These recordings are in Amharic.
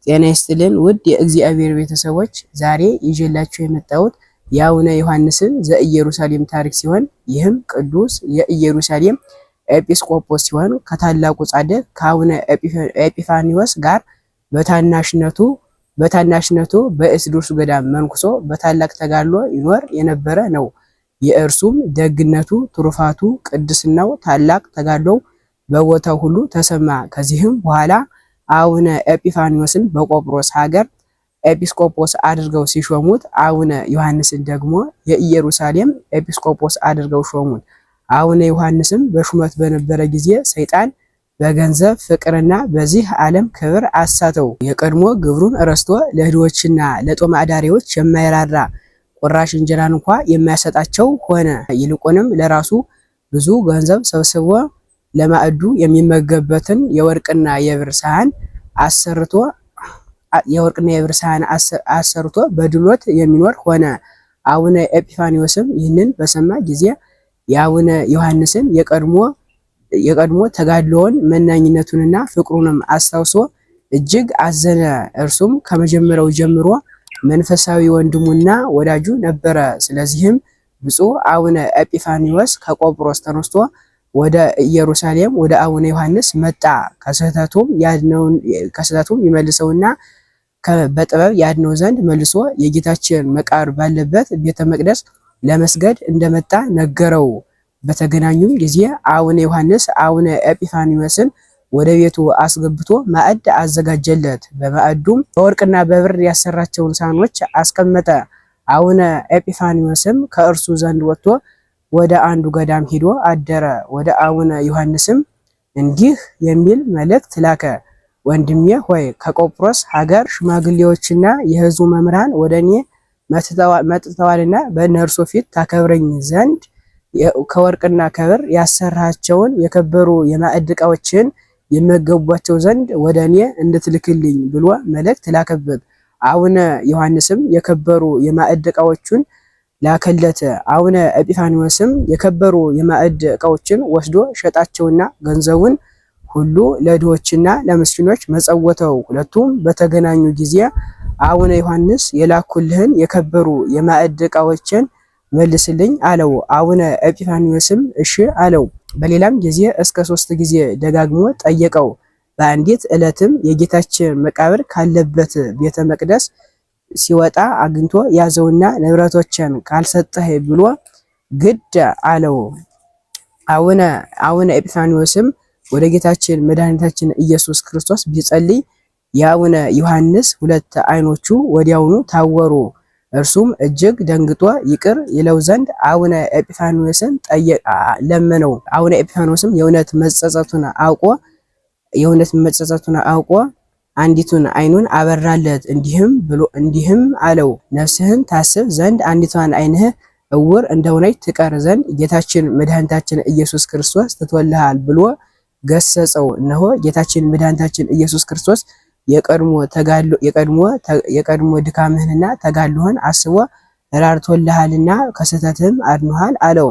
ጤና ይስጥልን ውድ የእግዚአብሔር ቤተሰቦች፣ ዛሬ ይዤላችሁ የመጣሁት የአቡነ ዮሐንስን ዘኢየሩሳሌም ታሪክ ሲሆን ይህም ቅዱስ የኢየሩሳሌም ኤጲስቆጶስ ሲሆን ከታላቁ ጻድቅ ከአቡነ ኤጲፋኒዎስ ጋር በታናሽነቱ በእስድርሱ ገዳም መንኩሶ በታላቅ ተጋድሎ ይኖር የነበረ ነው። የእርሱም ደግነቱ፣ ትሩፋቱ፣ ቅድስናው ታላቅ ተጋድሎው በቦታው ሁሉ ተሰማ። ከዚህም በኋላ አቡነ ኤጲፋኒዎስን በቆጵሮስ ሀገር ኤጲስቆጶስ አድርገው ሲሾሙት አቡነ ዮሐንስን ደግሞ የኢየሩሳሌም ኤጲስቆጶስ አድርገው ሾሙት። አቡነ ዮሐንስም በሹመት በነበረ ጊዜ ሰይጣን በገንዘብ ፍቅርና በዚህ ዓለም ክብር አሳተው። የቀድሞ ግብሩን ረስቶ ለድሆችና ለጦም አዳሪዎች የማይራራ ቁራሽ እንጀራን እንኳ የማያሰጣቸው ሆነ። ይልቁንም ለራሱ ብዙ ገንዘብ ሰብስቦ ለማዕዱ የሚመገበትን የወርቅና የብር ሳህን አሰርቶ በድሎት የሚኖር ሆነ። አቡነ ኤጲፋኒዎስም ይህንን በሰማ ጊዜ የአቡነ ዮሐንስን የቀድሞ ተጋድሎውን መናኝነቱንና ፍቅሩንም አስታውሶ እጅግ አዘነ። እርሱም ከመጀመሪያው ጀምሮ መንፈሳዊ ወንድሙና ወዳጁ ነበረ። ስለዚህም ብፁዕ አቡነ ኤጲፋኒዎስ ከቆጵሮስ ተነስቶ ወደ ኢየሩሳሌም ወደ አቡነ ዮሐንስ መጣ። ከስህተቱም ይመልሰውና በጥበብ ያድነው ዘንድ መልሶ የጌታችን መቃብር ባለበት ቤተ መቅደስ ለመስገድ እንደመጣ ነገረው። በተገናኙም ጊዜ አቡነ ዮሐንስ አቡነ ኤጲፋኒዎስን ወደ ቤቱ አስገብቶ ማዕድ አዘጋጀለት። በማዕዱም በወርቅና በብር ያሰራቸውን ሳህኖች አስቀመጠ። አቡነ ኤጲፋኒዎስም ከእርሱ ዘንድ ወጥቶ ወደ አንዱ ገዳም ሂዶ አደረ። ወደ አቡነ ዮሐንስም እንዲህ የሚል መልእክት ላከ። ወንድሜ ሆይ ከቆጵሮስ ሀገር ሽማግሌዎችና የሕዝቡ መምህራን ወደ እኔ መጥተዋልና በእነርሱ ፊት ታከብረኝ ዘንድ ከወርቅና ከብር ያሰራቸውን የከበሩ የማዕድ ዕቃዎችን ይመገቧቸው ዘንድ ወደ እኔ እንድትልክልኝ ብሎ መልእክት ላከበት። አቡነ ዮሐንስም የከበሩ የማዕድ ዕቃዎቹን ላከለት። አቡነ ኤጲፋኒዎስም የከበሩ የማዕድ ዕቃዎችን ወስዶ ሸጣቸውና ገንዘቡን ሁሉ ለድሆችና ለምስኪኖች መጸወተው። ሁለቱም በተገናኙ ጊዜ አቡነ ዮሐንስ የላኩልህን የከበሩ የማዕድ ዕቃዎችን መልስልኝ አለው። አቡነ ኤጲፋኒዎስም እሺ አለው። በሌላም ጊዜ እስከ 3 ጊዜ ደጋግሞ ጠየቀው። በአንዲት ዕለትም የጌታችን መቃብር ካለበት ቤተ መቅደስ ሲወጣ አግኝቶ ያዘውና ንብረቶችን ካልሰጠህ ብሎ ግድ አለው። አቡነ ኤጲፋኒዎስም ወደ ጌታችን መድኃኒታችን ኢየሱስ ክርስቶስ ቢጸልይ የአቡነ ዮሐንስ 2 ዓይኖቹ ወዲያውኑ ታወሩ። እርሱም እጅግ ደንግጦ ይቅር ይለው ዘንድ አቡነ ኤጲፋኒዎስን ለመነው። አቡነ ኤጲፋኒዎስም የእውነት መጸጸቱን አውቆ አንዲቱን ዓይኑን አበራለት። እንዲህም አለው፣ ነፍስህን ታስብ ዘንድ አንዲቷን ዓይንህ እውር እንደሆነች ትቀር ዘንድ ጌታችን መድኃኒታችን ኢየሱስ ክርስቶስ ትቶልሃል ብሎ ገሰጸው። እነሆ ጌታችን መድኃኒታችን ኢየሱስ ክርስቶስ የቀድሞ ድካምህንና ተጋድሎህን አስቦ ራርቶልሃልና ከስህተትህም አድኖሃል አለው።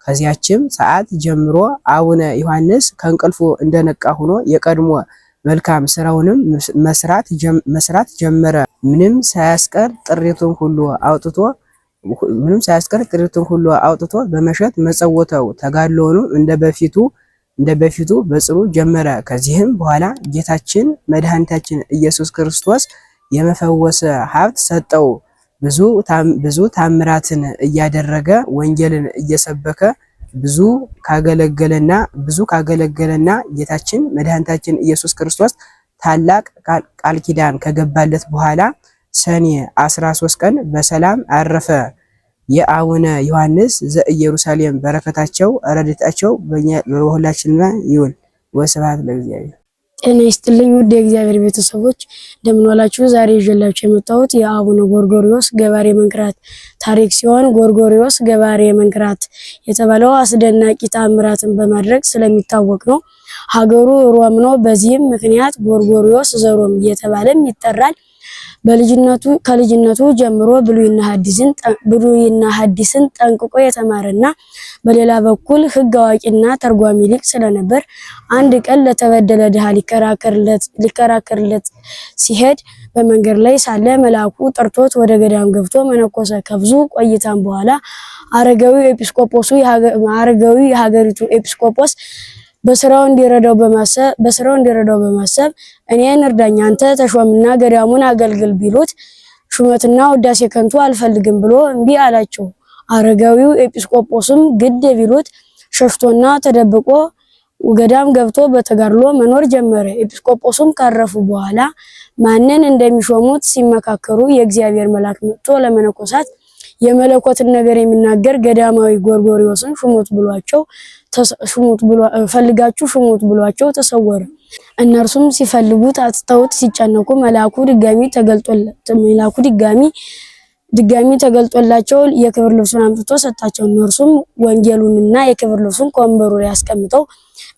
ከዚያችም ሰዓት ጀምሮ አቡነ ዮሐንስ ከእንቅልፉ እንደነቃ ሆኖ የቀድሞ መልካም ስራውንም መስራት ጀመረ። ምንም ሳያስቀር ጥሪቱን ሁሉ አውጥቶ በመሸጥ መጸወተው። ተጋድሎውንም እንደ በፊቱ በጽኑ ጀመረ። ከዚህም በኋላ ጌታችን መድኃኒታችን ኢየሱስ ክርስቶስ የመፈወስ ሀብት ሰጠው። ብዙ ታምራትን እያደረገ ወንጌልን እየሰበከ ብዙ ካገለገለና ጌታችን መድኃኒታችን ኢየሱስ ክርስቶስ ታላቅ ቃል ኪዳን ከገባለት በኋላ ሰኔ 13 ቀን በሰላም አረፈ። የአቡነ ዮሐንስ ዘኢየሩሳሌም በረከታቸው ረድኤታቸው በሁላችን ላይ ይሁን። ወስብሐት ለእግዚአብሔር። ጤና ይስጥልኝ ውድ የእግዚአብሔር ቤተሰቦች እንደምን ዋላችሁ? ዛሬ ይዤላችሁ የመጣሁት የአቡነ ጎርጎርዮስ ገባሬ መንክራት ታሪክ ሲሆን ጎርጎርዮስ ገባሬ መንክራት የተባለው አስደናቂ ተአምራትን በማድረግ ስለሚታወቅ ነው። ሀገሩ ሮም ነው። በዚህም ምክንያት ጎርጎርዮስ ዘሮም እየተባለም ይጠራል። ከልጅነቱ ጀምሮ ብሉይና ሐዲስን ጠንቅቆ የተማረና በሌላ በኩል ሕግ አዋቂና ተርጓሚ ሊቅ ስለነበር አንድ ቀን ለተበደለ ድሃ ሊከራከርለት ሲሄድ በመንገድ ላይ ሳለ መልአኩ ጠርቶት ወደ ገዳም ገብቶ መነኮሰ። ከብዙ ቆይታም በኋላ አረጋዊ የሀገሪቱ ኤጲስቆጶስ በስራው እንዲረዳው በማሰብ እኔን እርዳኝ አንተ ተሾምና ገዳሙን አገልግል ቢሉት ሹመትና ውዳሴ ከንቱ አልፈልግም ብሎ እምቢ አላቸው። አረጋዊው ኤጲስቆጶስም ግድ ቢሉት ሸሽቶና ተደብቆ ገዳም ገብቶ በተጋድሎ መኖር ጀመረ። ኤጲስቆጶስም ካረፉ በኋላ ማንን እንደሚሾሙት ሲመካከሩ የእግዚአብሔር መልአክ መጥቶ ለመነኮሳት የመለኮትን ነገር የሚናገር ገዳማዊ ጎርጎርዮስን ፈልጋችሁ ሹሙት ብሏቸው ተሰወረ። እነርሱም ሲፈልጉት አጥተውት ሲጨነቁ መልአኩ ድጋሚ ተገልጦላቸው የክብር ልብሱን አምጥቶ ሰጣቸው። እነርሱም ወንጌሉንና የክብር ልብሱን ከወንበሩ ላይ አስቀምጠው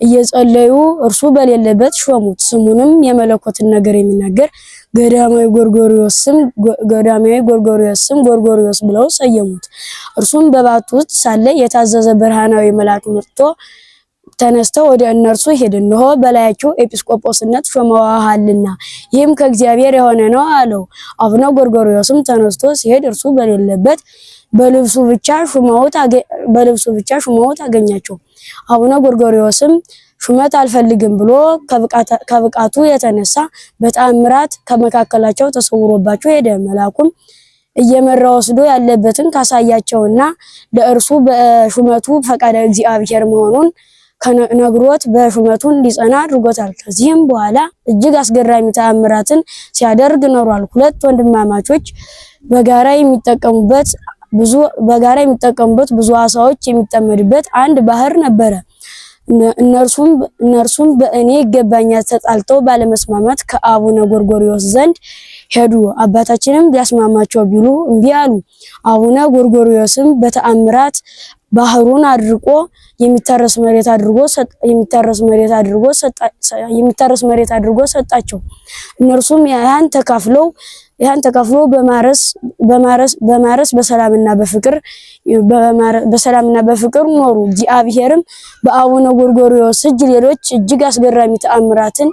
እየጸለዩ እርሱ በሌለበት ሾሙት። ስሙንም የመለኮትን ነገር የሚናገር ገዳማዊ ጎርጎርዮስ ስም ጎርጎርዮስ ብለው ሰየሙት። እርሱም በባቱ ውስጥ ሳለ የታዘዘ ብርሃናዊ መልአክ መጥቶ ተነስተው ወደ እነርሱ ሄደ። እነሆ በላያቸው ኤጲስቆጶስነት ሾመዋሃልና ይህም ከእግዚአብሔር የሆነ ነው አለው። አቡነ ጎርጎርዮስም ተነስቶ ሲሄድ እርሱ በሌለበት በልብሱ ብቻ ሹመውት አገኛቸው። አቡነ ጎርጎርዮስም ሹመት አልፈልግም ብሎ ከብቃቱ የተነሳ በተአምራት ከመካከላቸው ተሰውሮባቸው ሄደ። መልአኩም እየመራ ወስዶ ያለበትን ካሳያቸውና ለእርሱ በሹመቱ ፈቃደ እግዚአብሔር መሆኑን ነግሮት በሹመቱ እንዲጸና አድርጎታል። ከዚህም በኋላ እጅግ አስገራሚ ተአምራትን ሲያደርግ ኖሯል። ሁለት ወንድማማቾች በጋራ የሚጠቀሙበት ብዙ ዓሣዎች የሚጠመድበት አንድ ባህር ነበረ። እነርሱም በእኔ ይገባኛል ተጣልተው ባለመስማማት ከአቡነ ጎርጎርዮስ ዘንድ ሄዱ። አባታችንም ሊያስማማቸው ቢሉ እምቢ አሉ። አቡነ ጎርጎርዮስም በተአምራት ባህሩን አድርቆ የሚታረስ መሬት አድርጎ ሰጣቸው። እነርሱም ያን ተካፍሎ በማረስ በሰላምና በፍቅር ኖሩ። እግዚአብሔርም በአቡነ ጎርጎርዮስ እጅ ሌሎች እጅግ አስገራሚ ተአምራትን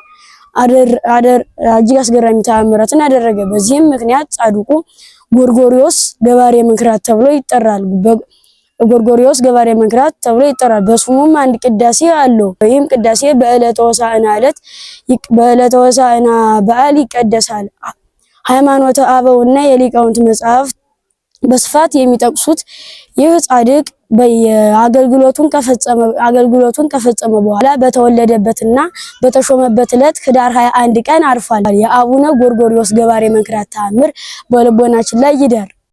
አደረገ። በዚህም ምክንያት ጻድቁ ጎርጎርዮስ ገባሬ መንክራት ተብሎ ይጠራል። በስሙም አንድ ቅዳሴ አለው። ይህም ቅዳሴ በዕለተ ሆሳዕና በዓል ይቀደሳል። ሃይማኖተ አበውና የሊቃውንት መጻሕፍት በስፋት የሚጠቅሱት ይህ ጻድቅ አገልግሎቱን ከፈጸመ በኋላ በተወለደበትና በተሾመበት ዕለት ህዳር 21 ቀን አርፏል። የአቡነ ጎርጎርዮስ ገባሬ መንክራት ተአምር በልቦናችን ላይ ይደር።